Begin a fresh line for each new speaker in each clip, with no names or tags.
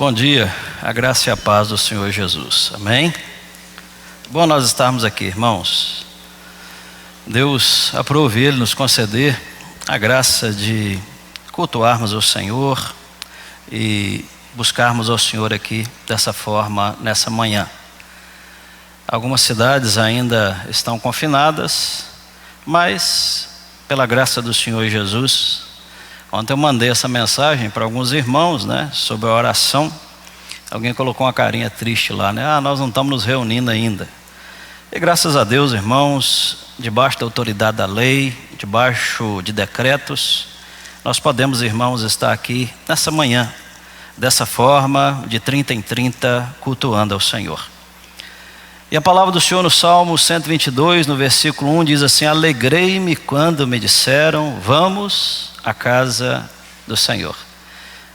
Bom dia, a graça e a paz do Senhor Jesus, amém? Bom nós estarmos aqui, irmãos. Deus aprove Ele nos conceder a graça de cultuarmos o Senhor e buscarmos ao Senhor aqui dessa forma nessa manhã. Algumas cidades ainda estão confinadas, mas pela graça do Senhor Jesus, ontem eu mandei essa mensagem para alguns irmãos, sobre a oração. Alguém colocou uma carinha triste lá, nós não estamos nos reunindo ainda. E graças a Deus, irmãos, debaixo da autoridade da lei, debaixo de decretos, nós podemos, irmãos, estar aqui nessa manhã, dessa forma, de 30 em 30, cultuando ao Senhor. E a palavra do Senhor no Salmo 122, no versículo 1, diz assim: alegrei-me quando me disseram, vamos à casa do Senhor.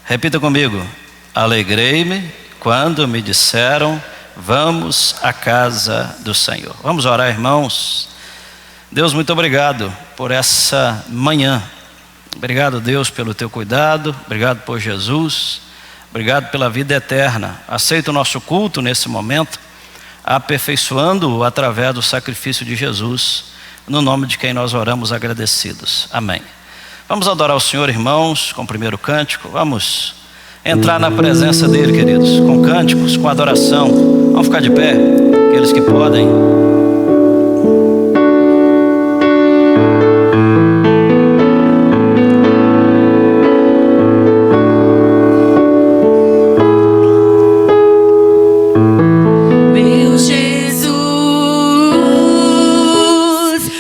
Repita comigo: alegrei-me quando me disseram, vamos à casa do Senhor. Vamos orar, irmãos. Deus, muito obrigado por essa manhã. Obrigado, Deus, pelo teu cuidado. Obrigado por Jesus. Obrigado pela vida eterna. Aceita o nosso culto nesse momento, aperfeiçoando-o através do sacrifício de Jesus, no nome de quem nós oramos agradecidos. Amém. Vamos adorar o Senhor, irmãos, com o primeiro cântico. Vamos entrar na presença dele, queridos, com cânticos, com adoração. Vamos ficar de pé, aqueles que podem.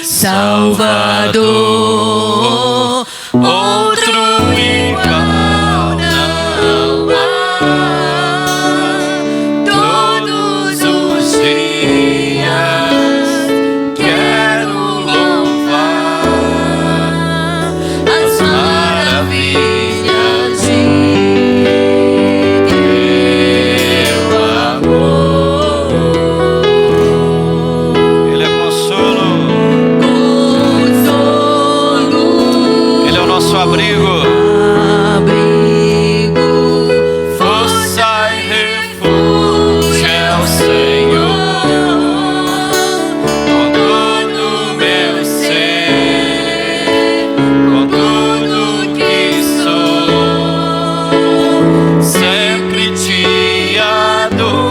Salvador, outro igual não há. Todos os dias quero louvar as maravilhas de teu amor.
Ele é consolo. Abrigo,
força e refúgio é o Senhor, com todo meu ser, com tudo que sou, sempre te adorarei.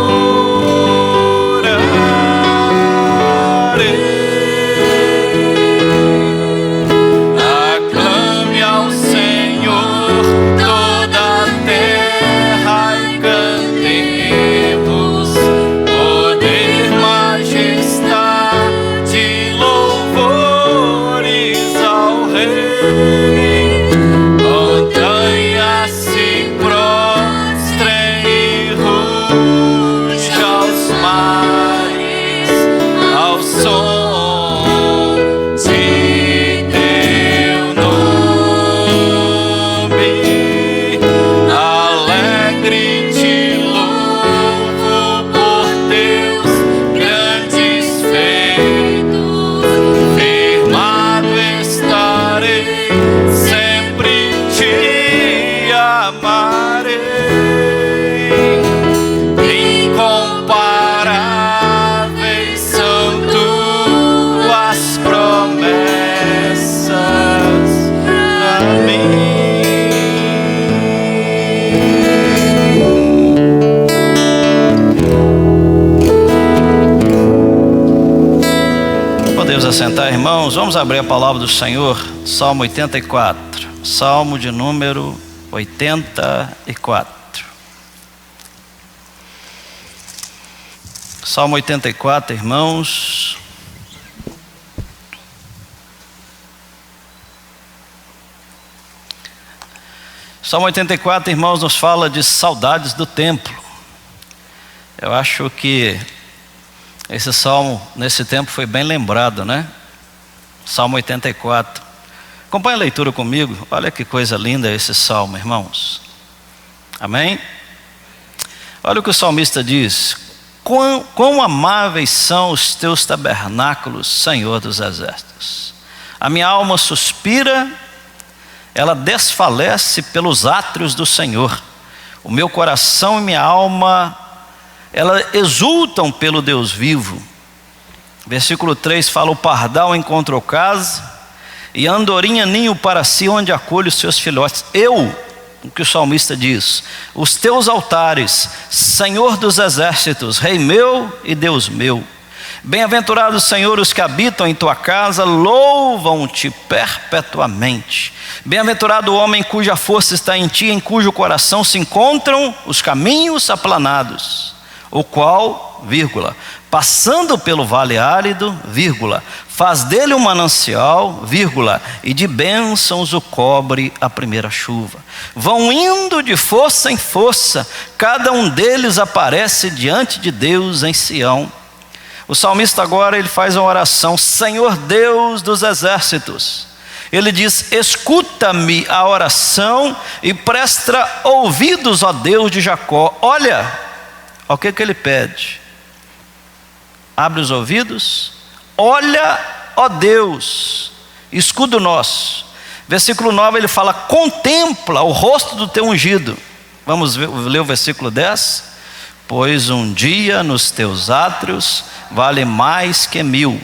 Sentar, irmãos, vamos abrir a palavra do Senhor, Salmo 84, Salmo de número 84. Salmo 84, irmãos. Salmo 84, irmãos, nos fala de saudades do templo. Eu acho que esse salmo, nesse tempo, foi bem lembrado, Salmo 84. Acompanhe a leitura comigo. Olha que coisa linda esse salmo, irmãos. Amém? Olha o que o salmista diz: quão amáveis são os teus tabernáculos, Senhor dos exércitos. A minha alma suspira, ela desfalece pelos átrios do Senhor. O meu coração e minha alma, elas exultam pelo Deus vivo. Versículo 3 fala: o pardal encontrou casa, e a andorinha ninho para si, onde acolhe os seus filhotes. O que o salmista diz: os teus altares, Senhor dos exércitos, Rei meu e Deus meu. Bem-aventurados, Senhor, os que habitam em tua casa, louvam-te perpetuamente. Bem-aventurado o homem cuja força está em ti, em cujo coração se encontram os caminhos aplanados, o qual, vírgula, passando pelo vale árido, vírgula, faz dele um manancial, vírgula, e de bênçãos o cobre a primeira chuva. Vão indo de força em força, cada um deles aparece diante de Deus em Sião. O salmista agora ele faz uma oração: Senhor Deus dos exércitos. Ele diz: escuta-me a oração e presta ouvidos, ó Deus de Jacó. Olha, o que ele pede? Abre os ouvidos, olha, ó Deus, escudo nosso. Versículo 9 ele fala: contempla o rosto do teu ungido. Vamos ler o versículo 10. Pois um dia nos teus átrios vale mais que 1000.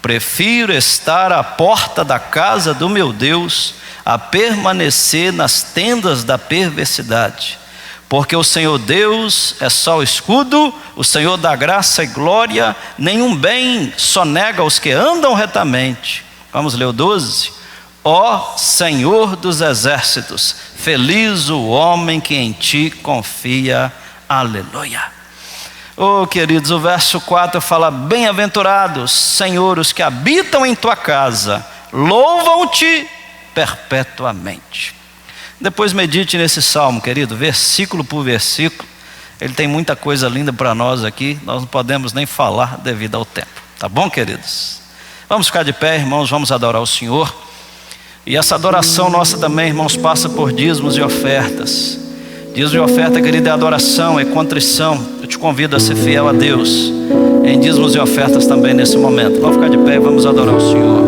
Prefiro estar à porta da casa do meu Deus a permanecer nas tendas da perversidade. Porque o Senhor Deus é só o escudo, o Senhor dá graça e glória, nenhum bem sonega aos que andam retamente. Vamos ler o 12. Ó Senhor dos exércitos, feliz o homem que em ti confia. Aleluia. Oh, queridos, o verso 4 fala: bem-aventurados, Senhor, os que habitam em tua casa, louvam-te perpetuamente. Depois medite nesse salmo, querido, versículo por versículo. Ele tem muita coisa linda para nós aqui, nós não podemos nem falar devido ao tempo. Tá bom, queridos? Vamos ficar de pé, irmãos, vamos adorar o Senhor. E essa adoração nossa também, irmãos, passa por dízimos e ofertas. Dízimo e oferta, querido, é adoração, é contrição. Eu te convido a ser fiel a Deus em dízimos e ofertas também nesse momento. Vamos ficar de pé e vamos adorar o Senhor.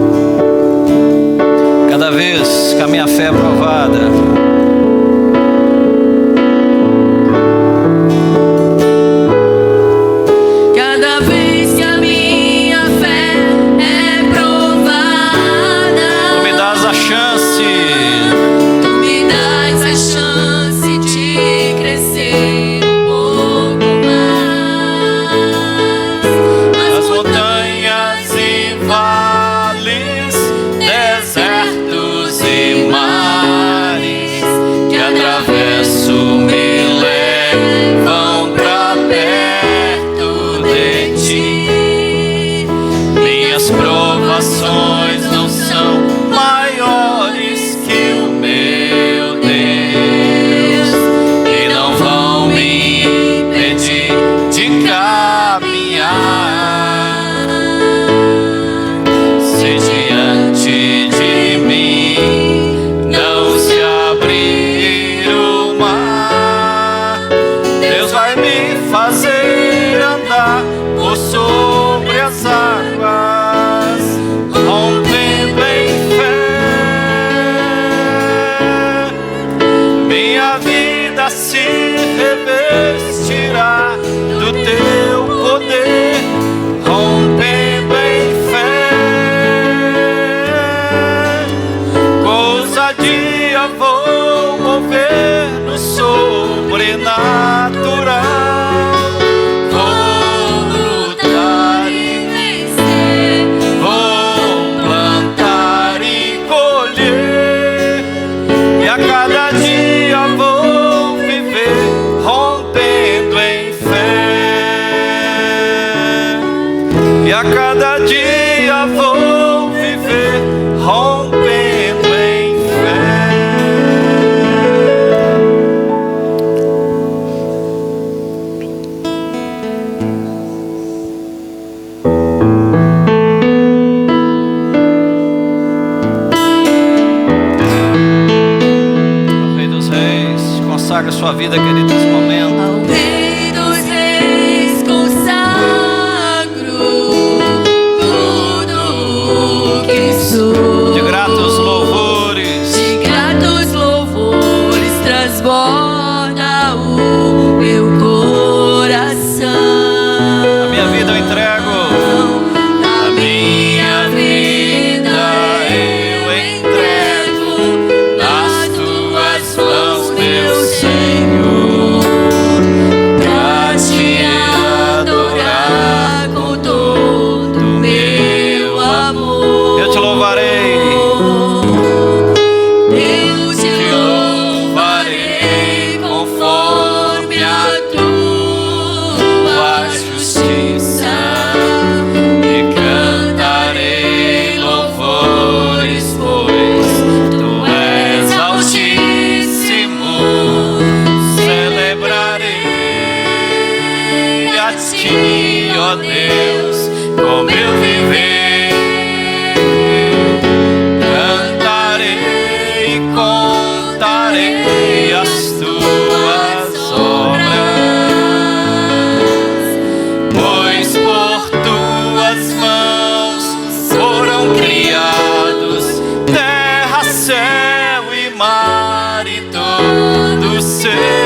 Cada vez que a minha fé é provada, sua vida, querido, nesse momento.
Ao Rei dos Reis consagro tudo que sou.
De gratos louvores,
transborda o
ti, ó Deus, como eu viver. Cantarei e contarei as tuas obras, pois por tuas mãos foram criados terra, céu e mar e todo ser.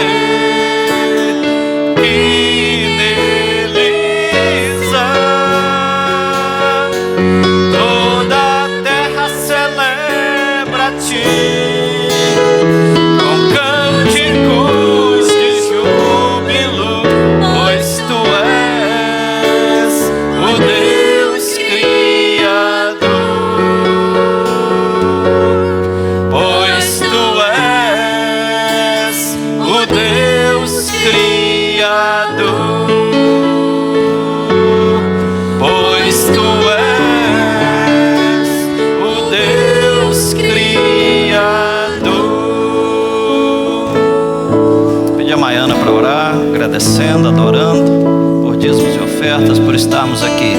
Agradecendo, adorando por dízimos e ofertas, por estarmos aqui.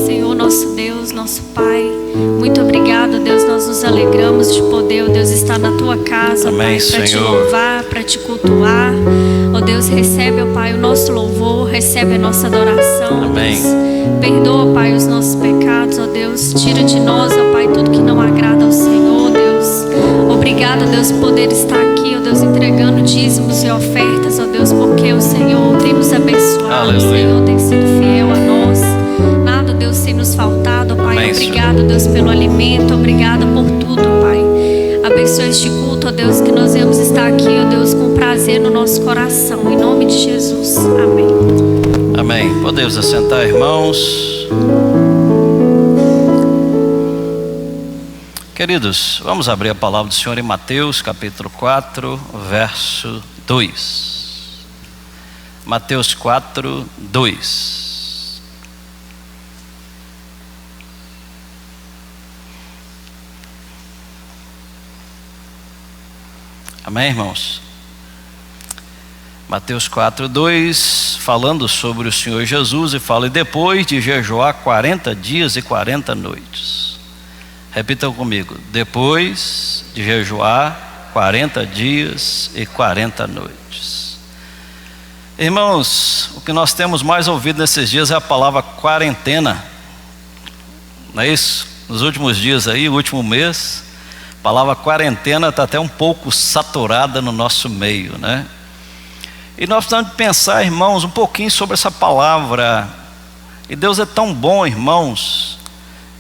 Senhor, nosso Deus, nosso Pai, muito obrigado, Deus. Nós nos alegramos de poder, ó Deus, estar na tua casa,
amém,
Pai, para te
Senhor.
louvar, para te cultuar. Ó Deus, recebe, ó Pai, o nosso louvor, recebe a nossa adoração.
Amém.
Deus. Perdoa, Pai, os nossos pecados, ó Deus. Tira de nós, ó Pai, tudo que não agrada ao Senhor, Deus. Obrigado, Deus, por poder estar aqui, ó Deus, entregando dízimos e ofertas, ó Deus, porque o Senhor tem nos abençoado.
Aleluia.
O Senhor tem sido fiel a nós. Nada, Deus, tem nos faltado, ó Pai.
Amém,
obrigado,
Senhor.
Deus, pelo alimento. Obrigado por tudo, ó Pai. Abençoe este culto, ó Deus, que nós venhamos estar aqui, ó Deus, com prazer no nosso coração. Em nome de Jesus. Amém.
Amém. Podemos assentar, irmãos. Queridos, vamos abrir a palavra do Senhor em Mateus capítulo 4, verso 2. Mateus 4, 2. Amém, irmãos? Mateus 4, 2, falando sobre o Senhor Jesus, e fala: e depois de jejuar 40 dias e 40 noites. Repitam comigo: depois de jejuar 40 dias e 40 noites. Irmãos, o que nós temos mais ouvido nesses dias é a palavra quarentena. Não é isso? Nos últimos dias aí, o último mês, a palavra quarentena está até um pouco saturada no nosso meio, né? E nós precisamos pensar, irmãos, um pouquinho sobre essa palavra. E Deus é tão bom, irmãos,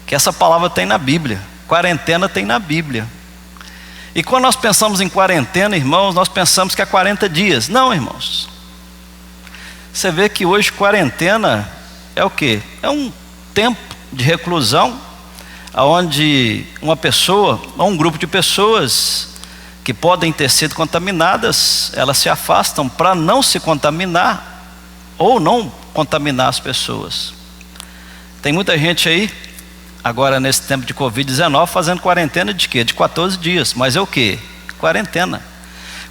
que essa palavra tem na Bíblia. Quarentena tem na Bíblia. E quando nós pensamos em quarentena, irmãos, nós pensamos que é 40 dias. Não, irmãos. Você vê que hoje quarentena é o quê? É um tempo de reclusão, onde uma pessoa, ou um grupo de pessoas que podem ter sido contaminadas, elas se afastam para não se contaminar ou não contaminar as pessoas. Tem muita gente aí agora nesse tempo de Covid-19 fazendo quarentena de quê? De 14 dias, mas é o quê? Quarentena.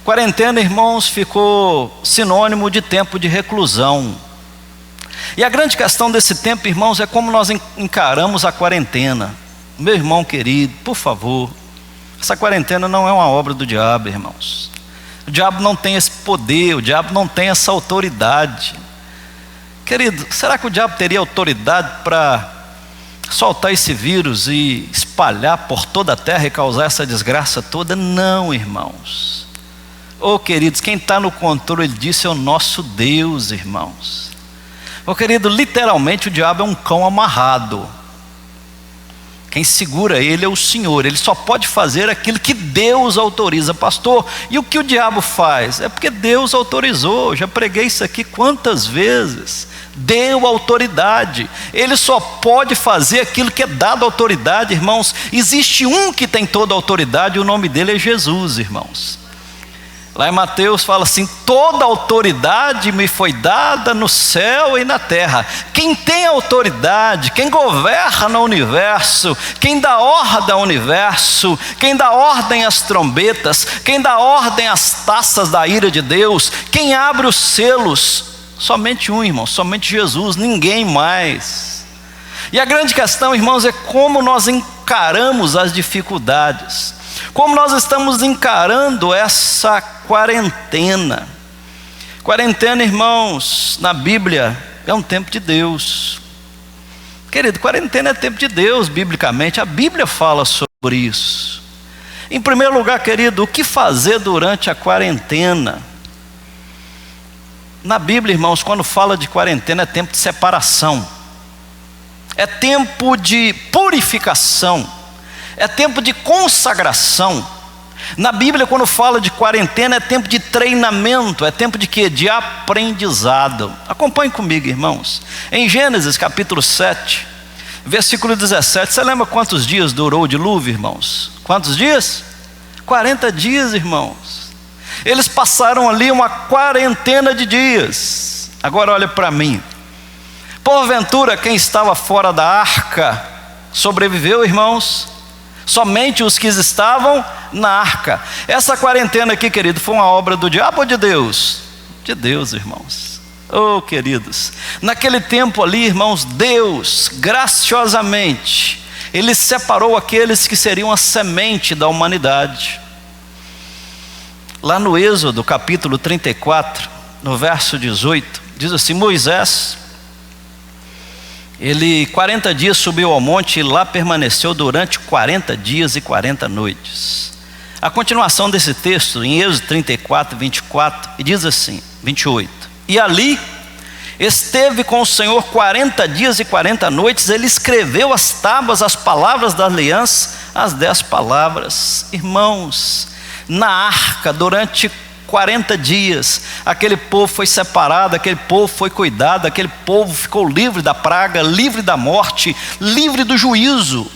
Quarentena, irmãos, ficou sinônimo de tempo de reclusão. E a grande questão desse tempo, irmãos, é como nós encaramos a quarentena. Meu irmão querido, por favor, essa quarentena não é uma obra do diabo, irmãos. O diabo não tem esse poder, o diabo não tem essa autoridade. Querido, será que o diabo teria autoridade para soltar esse vírus e espalhar por toda a terra e causar essa desgraça toda? Não, irmãos. Oh, queridos, quem está no controle disso é o nosso Deus, irmãos. Oh, querido, literalmente o diabo é um cão amarrado. Quem segura ele é o Senhor. Ele só pode fazer aquilo que Deus autoriza. Pastor, e o que o diabo faz? É porque Deus autorizou. Já preguei isso aqui quantas vezes. Deu autoridade. Ele só pode fazer aquilo que é dado autoridade, irmãos. Existe um que tem toda a autoridade, e o nome dele é Jesus, irmãos. Lá em Mateus fala assim: toda autoridade me foi dada no céu e na terra. Quem tem autoridade, quem governa o universo, quem dá ordem ao universo, quem dá ordem às trombetas, quem dá ordem às taças da ira de Deus, quem abre os selos, Somente um, irmão, somente Jesus, ninguém mais. E a grande questão, irmãos, é como nós encaramos as dificuldades, como nós estamos encarando essa quarentena. Quarentena, irmãos, na Bíblia é um tempo de Deus. Querido, quarentena é tempo de Deus, biblicamente, a Bíblia fala sobre isso. Em primeiro lugar, querido, o que fazer durante a quarentena? Na Bíblia, irmãos, quando fala de quarentena, é tempo de separação, é tempo de purificação, é tempo de consagração. Na Bíblia, quando fala de quarentena, é tempo de treinamento, é tempo de quê? De aprendizado. Acompanhe comigo, irmãos. Em Gênesis capítulo 7, versículo 17, você lembra quantos dias durou o dilúvio, irmãos? Quantos dias? 40 dias, irmãos. Eles passaram ali uma quarentena de dias. Agora olha para mim. Porventura, quem estava fora da arca sobreviveu, irmãos? Somente os que estavam na arca. Essa quarentena aqui, querido, foi uma obra do diabo ou de Deus? De Deus, irmãos. Oh, queridos, naquele tempo ali, irmãos, Deus, graciosamente, Ele separou aqueles que seriam a semente da humanidade. Lá no Êxodo, capítulo 34, no verso 18, diz assim: Moisés, ele 40 dias subiu ao monte e lá permaneceu durante 40 dias e 40 noites. A continuação desse texto, em Êxodo 34, 24, e diz assim, 28. E ali esteve com o Senhor 40 dias e 40 noites, ele escreveu as tábuas, as palavras da aliança, as 10 palavras. Irmãos, na arca, durante 40 dias, aquele povo foi separado, aquele povo foi cuidado, aquele povo ficou livre da praga, livre da morte, livre do juízo.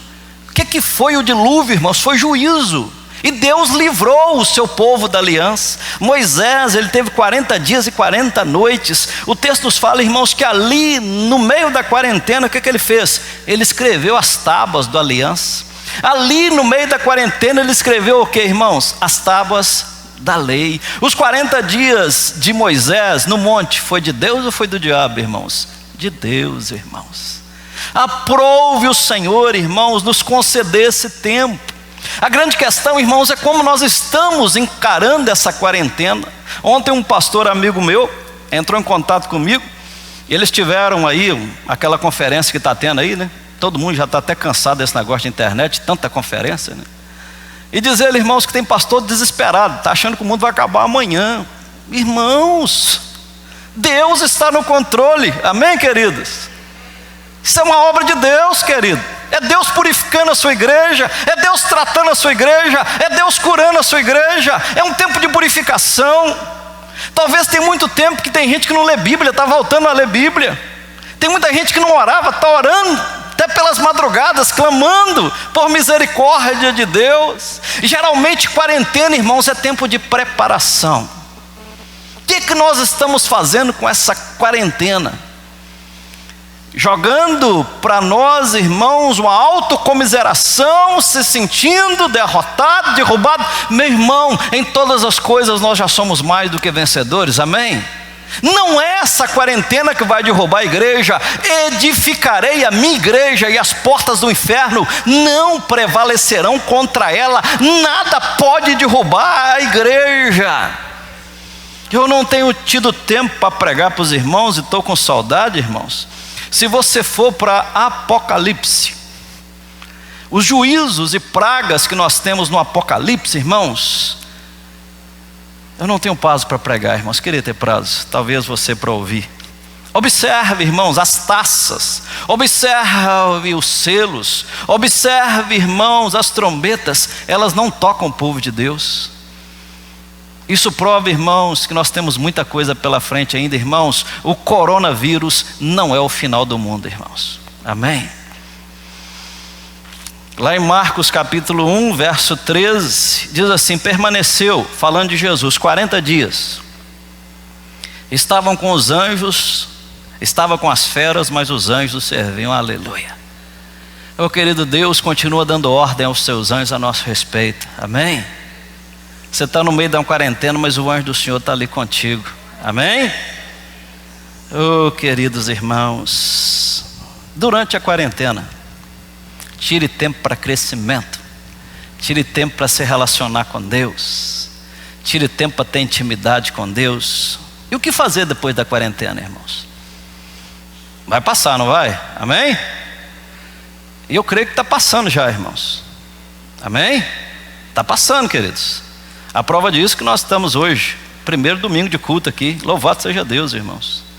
O que foi o dilúvio, irmãos? Foi juízo. E Deus livrou o seu povo da aliança. Moisés, ele teve 40 dias e 40 noites. O texto nos fala, irmãos, que ali no meio da quarentena, o que ele fez? Ele escreveu as tábuas da aliança. Ali no meio da quarentena ele escreveu o que, irmãos? As tábuas da lei. Os 40 dias de Moisés no monte, foi de Deus ou foi do diabo, irmãos? De Deus, irmãos. Aprove o Senhor, irmãos, nos conceder esse tempo. A grande questão, irmãos, é como nós estamos encarando essa quarentena. Ontem um pastor amigo meu entrou em contato comigo, e eles tiveram aí aquela conferência que está tendo aí, né? Todo mundo já está até cansado desse negócio de internet, tanta conferência, né? E diz ele, irmãos, que tem pastor desesperado, está achando que o mundo vai acabar amanhã. Irmãos, Deus está no controle, amém, queridos? Isso é uma obra de Deus, querido. É Deus purificando a sua igreja, é Deus tratando a sua igreja, é Deus curando a sua igreja. É um tempo de purificação. Talvez tem muito tempo que tem gente que não lê Bíblia, está voltando a ler Bíblia. Tem muita gente que não orava, está orando até pelas madrugadas, clamando por misericórdia de Deus. E geralmente quarentena, irmãos, é tempo de preparação. O que nós estamos fazendo com essa quarentena? Jogando para nós, irmãos, uma autocomiseração, se sentindo derrotado, derrubado. Meu irmão, em todas as coisas nós já somos mais do que vencedores, amém? Não é essa quarentena que vai derrubar a igreja. Edificarei a minha igreja e as portas do inferno não prevalecerão contra ela. Nada pode derrubar a igreja. Eu não tenho tido tempo para pregar para os irmãos e estou com saudade, irmãos. Se você for para Apocalipse, os juízos e pragas que nós temos no Apocalipse, irmãos, eu não tenho prazo para pregar, irmãos, queria ter prazo, talvez você para ouvir. Observe, irmãos, as taças, observe os selos, observe, irmãos, as trombetas, elas não tocam o povo de Deus. Isso prova, irmãos, que nós temos muita coisa pela frente ainda, irmãos. O coronavírus não é o final do mundo, irmãos. Amém? Lá em Marcos capítulo 1, verso 13, diz assim: permaneceu, falando de Jesus, 40 dias. Estavam com os anjos, estava com as feras, mas os anjos serviam, aleluia. Meu querido, Deus continua dando ordem aos seus anjos a nosso respeito, amém? Você está no meio de uma quarentena, mas o anjo do Senhor está ali contigo, amém? Oh, queridos irmãos, durante a quarentena, tire tempo para crescimento, tire tempo para se relacionar com Deus, tire tempo para ter intimidade com Deus. E o que fazer depois da quarentena, irmãos? Vai passar, não vai? Amém? E eu creio que está passando já, irmãos. Amém? Está passando, queridos. A prova disso que nós estamos hoje, primeiro domingo de culto aqui. Louvado seja Deus, irmãos.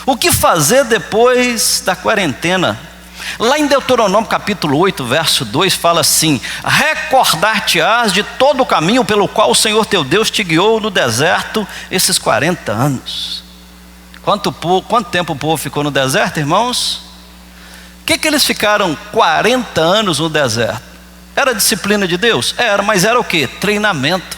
O que fazer depois da quarentena? Lá em Deuteronômio capítulo 8, verso 2, fala assim: recordar-te-ás de todo o caminho pelo qual o Senhor teu Deus te guiou no deserto esses 40 anos. Quanto tempo o povo ficou no deserto, irmãos? O que eles ficaram 40 anos no deserto? Era disciplina de Deus? Era, mas era o que? Treinamento.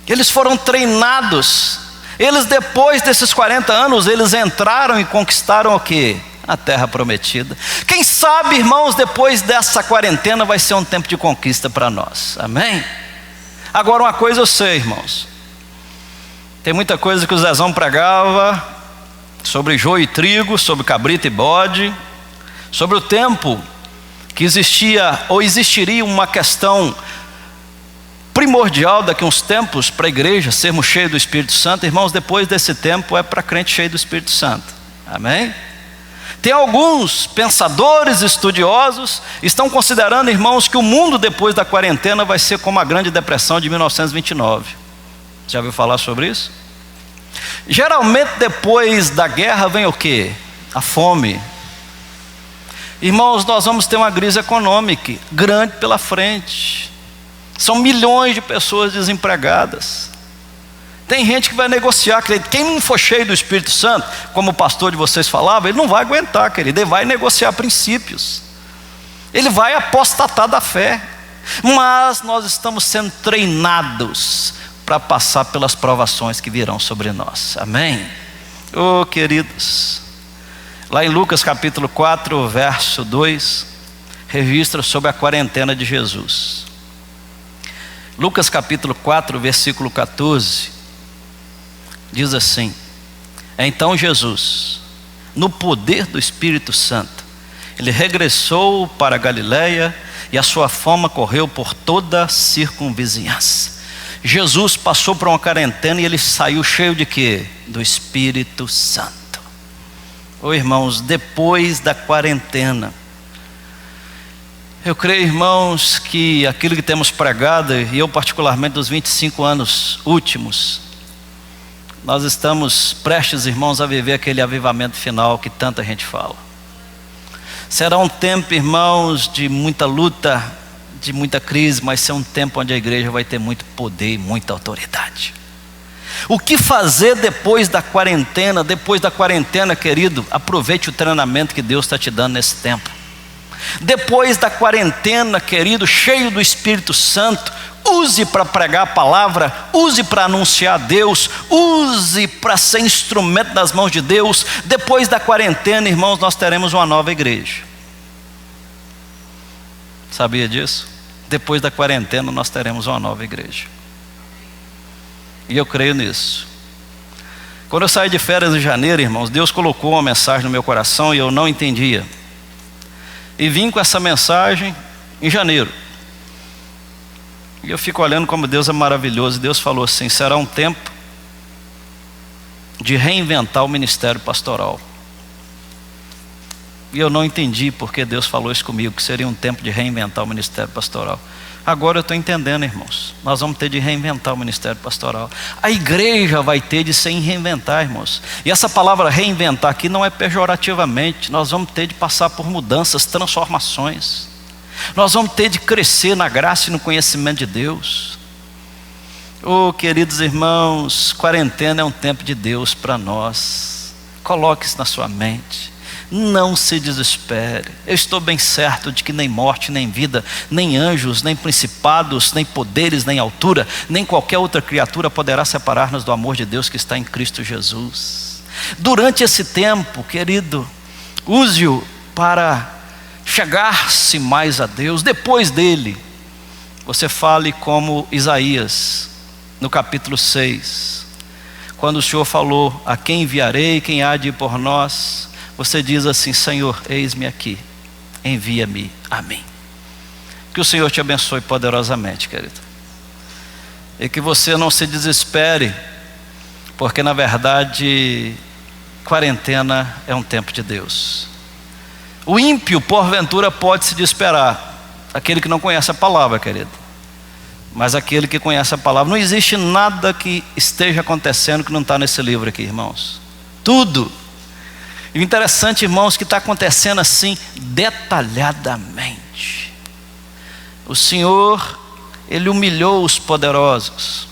Eles foram treinados. Eles, depois desses 40 anos, eles entraram e conquistaram o que? A terra prometida. Quem sabe, irmãos, depois dessa quarentena vai ser um tempo de conquista para nós. Amém? Agora, uma coisa eu sei, irmãos, tem muita coisa que o Zezão pregava sobre joio e trigo, sobre cabrito e bode, sobre o tempo que existia ou existiria uma questão primordial daqui a uns tempos para a igreja sermos cheios do Espírito Santo. Irmãos, depois desse tempo é para crente cheio do Espírito Santo. Amém? Tem alguns pensadores estudiosos estão considerando, irmãos, que o mundo depois da quarentena vai ser como a Grande Depressão de 1929. Já ouviu falar sobre isso? Geralmente depois da guerra vem o quê? A fome. Irmãos, nós vamos ter uma crise econômica grande pela frente. São milhões de pessoas desempregadas. Tem gente que vai negociar, querido. Quem não for cheio do Espírito Santo, como o pastor de vocês falava, ele não vai aguentar, querido. Ele vai negociar princípios. Ele vai apostatar da fé. Mas nós estamos sendo treinados para passar pelas provações que virão sobre nós. Amém? Oh, queridos, lá em Lucas capítulo 4, verso 2, registra sobre a quarentena de Jesus. Lucas capítulo 4, versículo 14, diz assim: então Jesus, no poder do Espírito Santo, ele regressou para a Galileia e a sua fama correu por toda a circunvizinhança. Jesus passou por uma quarentena e ele saiu cheio de quê? Do Espírito Santo. Oh, irmãos, depois da quarentena, eu creio, irmãos, que aquilo que temos pregado, e eu particularmente dos 25 anos últimos, nós estamos prestes, irmãos, a viver aquele avivamento final que tanta gente fala. Será um tempo, irmãos, de muita luta, de muita crise, mas será um tempo onde a igreja vai ter muito poder e muita autoridade. O que fazer depois da quarentena? Depois da quarentena, querido, aproveite o treinamento que Deus está te dando nesse tempo. Depois da quarentena, querido, cheio do Espírito Santo, use para pregar a palavra, use para anunciar Deus, use para ser instrumento das mãos de Deus. Depois da quarentena, irmãos, nós teremos uma nova igreja. Sabia disso? Depois da quarentena nós teremos uma nova igreja. E eu creio nisso. Quando eu saí de férias em janeiro, irmãos, Deus colocou uma mensagem no meu coração e eu não entendia. E vim com essa mensagem em janeiro. E eu fico olhando como Deus é maravilhoso. Deus falou assim: será um tempo de reinventar o ministério pastoral. E eu não entendi porque Deus falou isso comigo, que seria um tempo de reinventar o ministério pastoral. Agora eu estou entendendo, irmãos. Nós vamos ter de reinventar o ministério pastoral. A igreja vai ter de se reinventar, irmãos. E essa palavra reinventar aqui não é pejorativamente. Nós vamos ter de passar por mudanças, transformações. Nós vamos ter de crescer na graça e no conhecimento de Deus. Oh, queridos irmãos, quarentena é um tempo de Deus para nós. Coloque isso na sua mente. Não se desespere. Eu estou bem certo de que nem morte, nem vida, nem anjos, nem principados, nem poderes, nem altura, nem qualquer outra criatura poderá separar-nos do amor de Deus que está em Cristo Jesus. Durante esse tempo, querido, use-o para chegar-se mais a Deus. Depois dele, você fale como Isaías, no capítulo 6, quando o Senhor falou: a quem enviarei, quem há de ir por nós, você diz assim: Senhor, eis-me aqui, envia-me a mim. Que o Senhor te abençoe poderosamente, querido, e que você não se desespere, porque na verdade quarentena é um tempo de Deus. O ímpio porventura pode se desesperar, aquele que não conhece a palavra, querido, mas aquele que conhece a palavra, não existe nada que esteja acontecendo que não está nesse livro aqui, irmãos, tudo. E o interessante, irmãos, que está acontecendo assim detalhadamente. O Senhor, Ele humilhou os poderosos.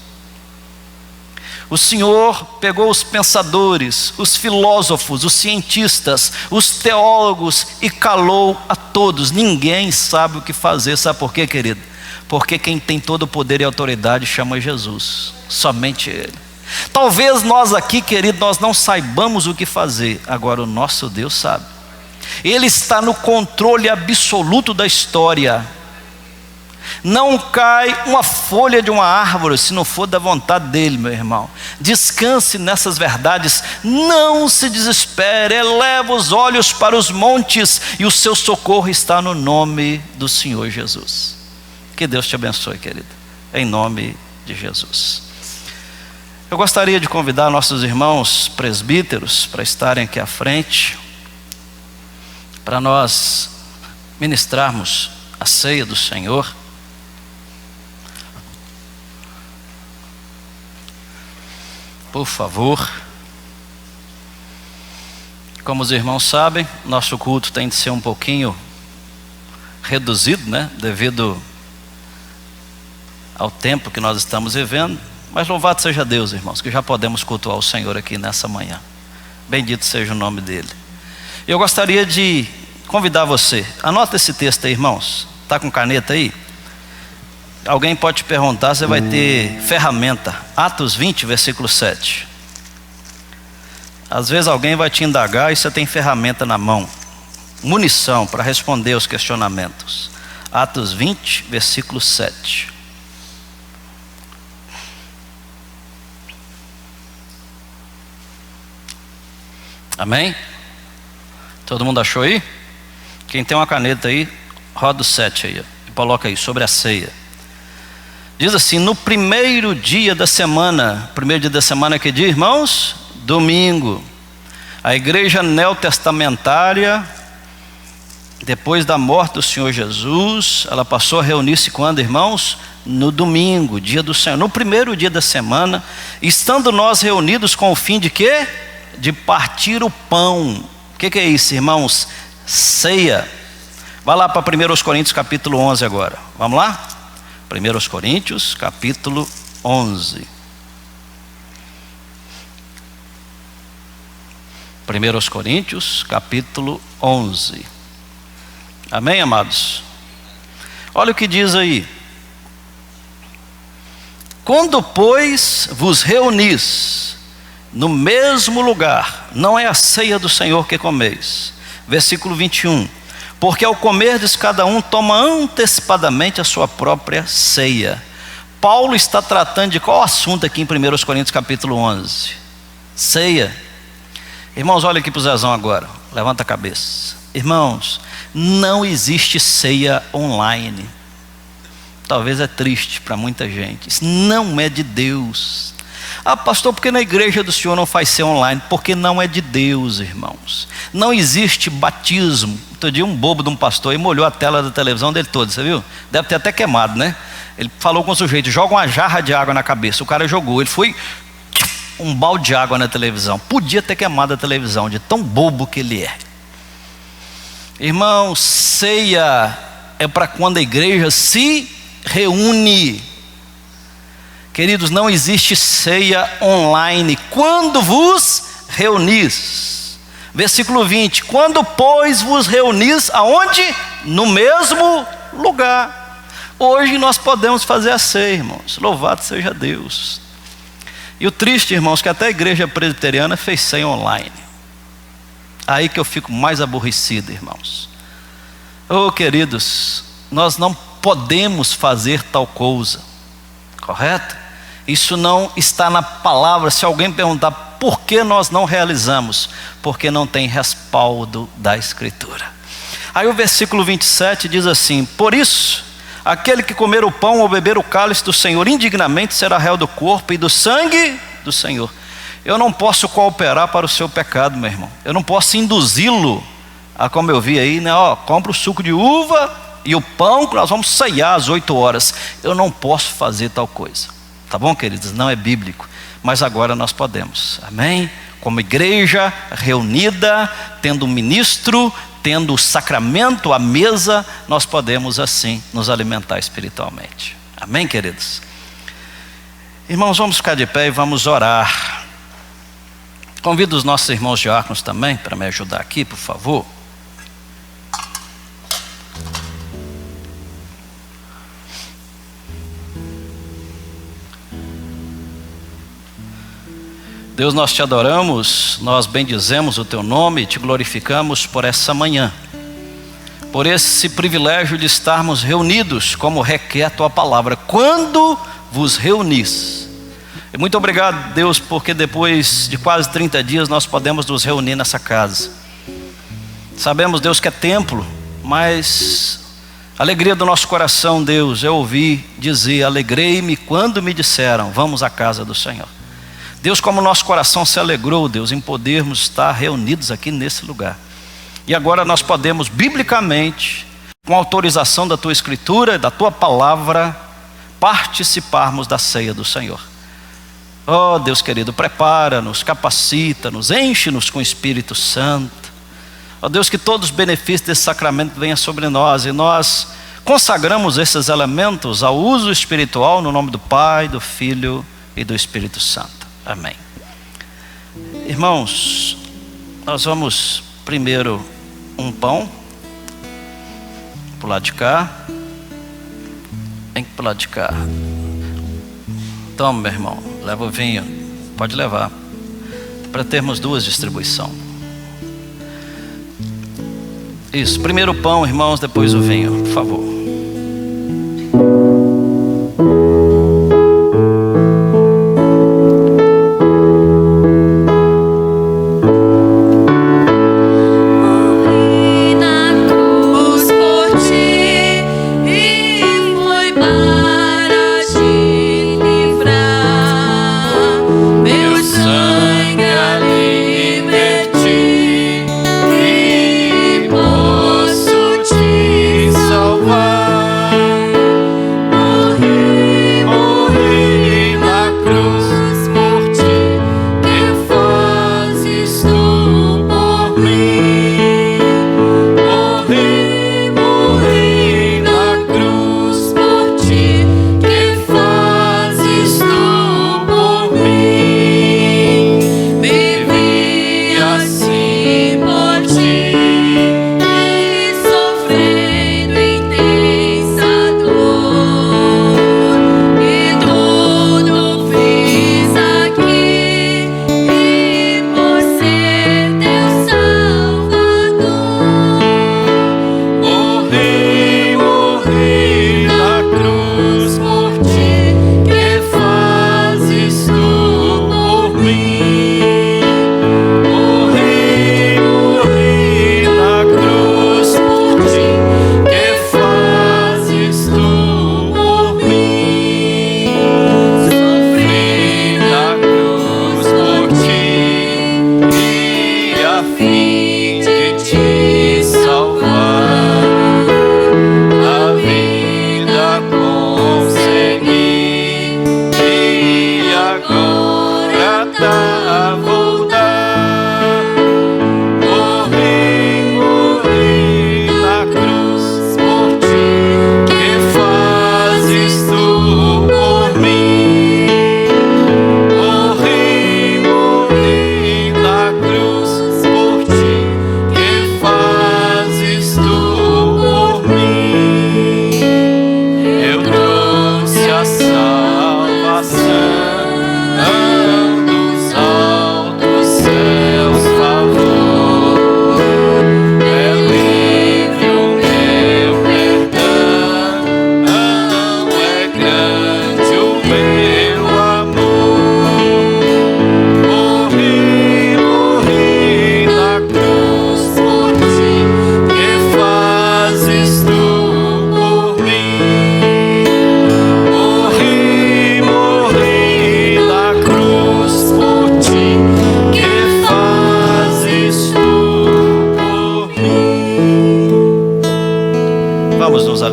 O Senhor pegou os pensadores, os filósofos, os cientistas, os teólogos e calou a todos. Ninguém sabe o que fazer. Sabe por quê, querido? Porque quem tem todo o poder e autoridade chama Jesus, somente Ele. Talvez nós aqui, querido, nós não saibamos o que fazer. Agora o nosso Deus sabe. Ele está no controle absoluto da história. Não cai uma folha de uma árvore se não for da vontade dele, meu irmão. Descanse nessas verdades, não se desespere, eleva os olhos para os montes, e o seu socorro está no nome do Senhor Jesus. Que Deus te abençoe, querido, em nome de Jesus. Eu gostaria de convidar nossos irmãos presbíteros para estarem aqui à frente, para nós ministrarmos a ceia do Senhor. Por favor. Como os irmãos sabem, nosso culto tem de ser um pouquinho reduzido, né? Devido ao tempo que nós estamos vivendo. Mas louvado seja Deus, irmãos, que já podemos cultuar o Senhor aqui nessa manhã. Bendito seja o nome dele. Eu gostaria de convidar você, anota esse texto aí, irmãos. Está com caneta aí? Alguém pode te perguntar, você vai ter ferramenta. Atos 20, versículo 7. Às vezes alguém vai te indagar e você tem ferramenta na mão, munição para responder os questionamentos. Atos 20, versículo 7. Amém? Todo mundo achou aí? Quem tem uma caneta aí, roda o 7 aí, e coloca aí, sobre a ceia. Diz assim: no primeiro dia da semana. Primeiro dia da semana é que dia, irmãos? Domingo. A igreja neotestamentária, depois da morte do Senhor Jesus, ela passou a reunir-se quando, irmãos? No domingo, dia do Senhor. No primeiro dia da semana, estando nós reunidos com o fim de quê? De partir o pão. O que é isso, irmãos? Ceia. Vai lá para 1 Coríntios capítulo 11 agora. Vamos lá? 1 Coríntios capítulo 11. 1 Coríntios capítulo 11. Amém, amados? Olha o que diz aí: quando, pois, vos reunis no mesmo lugar, não é a ceia do Senhor que comeis. Versículo 21. Porque ao comerdes, cada um toma antecipadamente a sua própria ceia. Paulo está tratando de qual assunto aqui em 1 Coríntios capítulo 11? Ceia. Irmãos, olha aqui para o Zezão agora, levanta a cabeça. Irmãos, não existe ceia online. Talvez é triste para muita gente. Isso não é de Deus. Ah, pastor, porque na igreja do Senhor não faz ceia online? Porque não é de Deus, irmãos. Não existe batismo. Outro dia um bobo de um pastor aí molhou a tela da televisão dele toda, você viu? Deve ter até queimado, né? Ele falou com o sujeito: joga uma jarra de água na cabeça. O cara jogou, ele foi um balde de água na televisão. Podia ter queimado a televisão, de tão bobo que ele é. Irmão, ceia é para quando a igreja se reúne. Queridos, não existe ceia online. Quando vos reunis. Versículo 20. Quando, pois, vos reunis, aonde? No mesmo lugar. Hoje nós podemos fazer a ceia, irmãos. Louvado seja Deus. E o triste, irmãos, que até a igreja presbiteriana fez ceia online. Aí que eu fico mais aborrecido, irmãos. Oh, queridos, nós não podemos fazer tal coisa, correto? Isso não está na palavra. Se alguém perguntar por que nós não realizamos, porque não tem respaldo da Escritura. Aí o versículo 27 diz assim: por isso, aquele que comer o pão ou beber o cálice do Senhor indignamente será réu do corpo e do sangue do Senhor. Eu não posso cooperar para o seu pecado, meu irmão. Eu não posso induzi-lo a, como eu vi aí, né? Compra o suco de uva e o pão que nós vamos ceiar às 8 horas. Eu não posso fazer tal coisa. Tá bom, queridos? Não é bíblico. Mas agora nós podemos. Amém? Como igreja reunida, tendo um ministro, tendo o sacramento à mesa, nós podemos assim nos alimentar espiritualmente. Amém, queridos? Irmãos, vamos ficar de pé e vamos orar. Convido os nossos irmãos diáconos também para me ajudar aqui, por favor. Deus, nós te adoramos, nós bendizemos o teu nome e te glorificamos por essa manhã, por esse privilégio de estarmos reunidos como requer a tua palavra, quando vos reunis. E muito obrigado, Deus, porque depois de quase 30 dias nós podemos nos reunir nessa casa. Sabemos, Deus, que é templo, mas a alegria do nosso coração, Deus, eu ouvi dizer: alegrei-me quando me disseram, vamos à casa do Senhor. Deus, como o nosso coração se alegrou, Deus, em podermos estar reunidos aqui nesse lugar. E agora nós podemos, biblicamente, com autorização da tua Escritura, da tua palavra, participarmos da ceia do Senhor. Oh Deus querido, prepara-nos, capacita-nos, enche-nos com o Espírito Santo. Oh Deus, que todos os benefícios desse sacramento venham sobre nós, e nós consagramos esses elementos ao uso espiritual no nome do Pai, do Filho e do Espírito Santo. Amém. Irmãos, nós vamos primeiro um pão pro lado de cá. Vem pro lado de cá. Toma, meu irmão, leva o vinho. Pode levar, para termos duas distribuições. Isso, primeiro o pão, irmãos, depois o vinho, por favor.
Posso te salvar.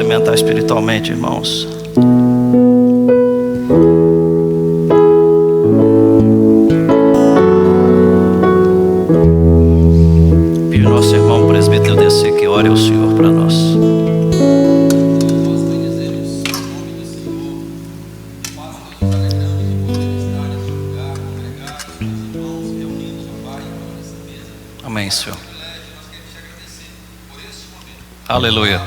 alimentar espiritualmente, irmãos. Pediu nosso irmão presbítero descer que ore ao Senhor para nós. Amém, Senhor. Aleluia.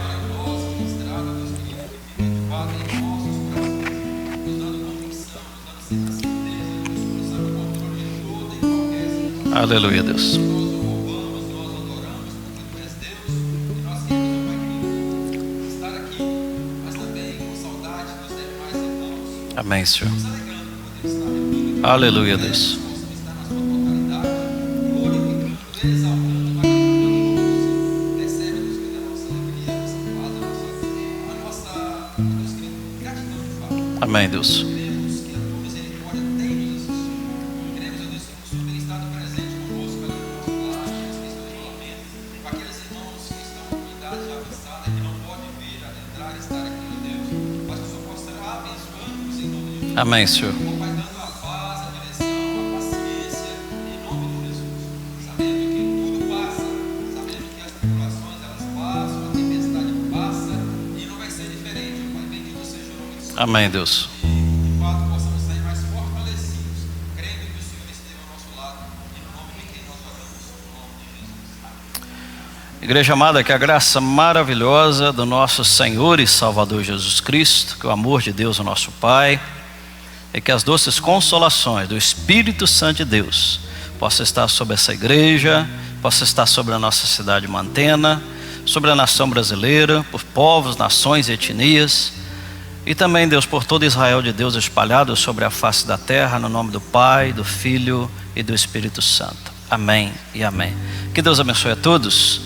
Aleluia, Deus. Amém, Senhor. Aleluia, Deus. Amém, Deus. Amém, Senhor. Amém, Deus. Igreja amada, que a graça maravilhosa do nosso Senhor e Salvador Jesus Cristo, que o amor de Deus, o nosso Pai, e que as doces consolações do Espírito Santo de Deus possa estar sobre essa igreja, possa estar sobre a nossa cidade Mantena, sobre a nação brasileira, por povos, nações e etnias, e também, Deus, por todo Israel de Deus espalhado sobre a face da terra, no nome do Pai, do Filho e do Espírito Santo. Amém e amém. Que Deus abençoe a todos.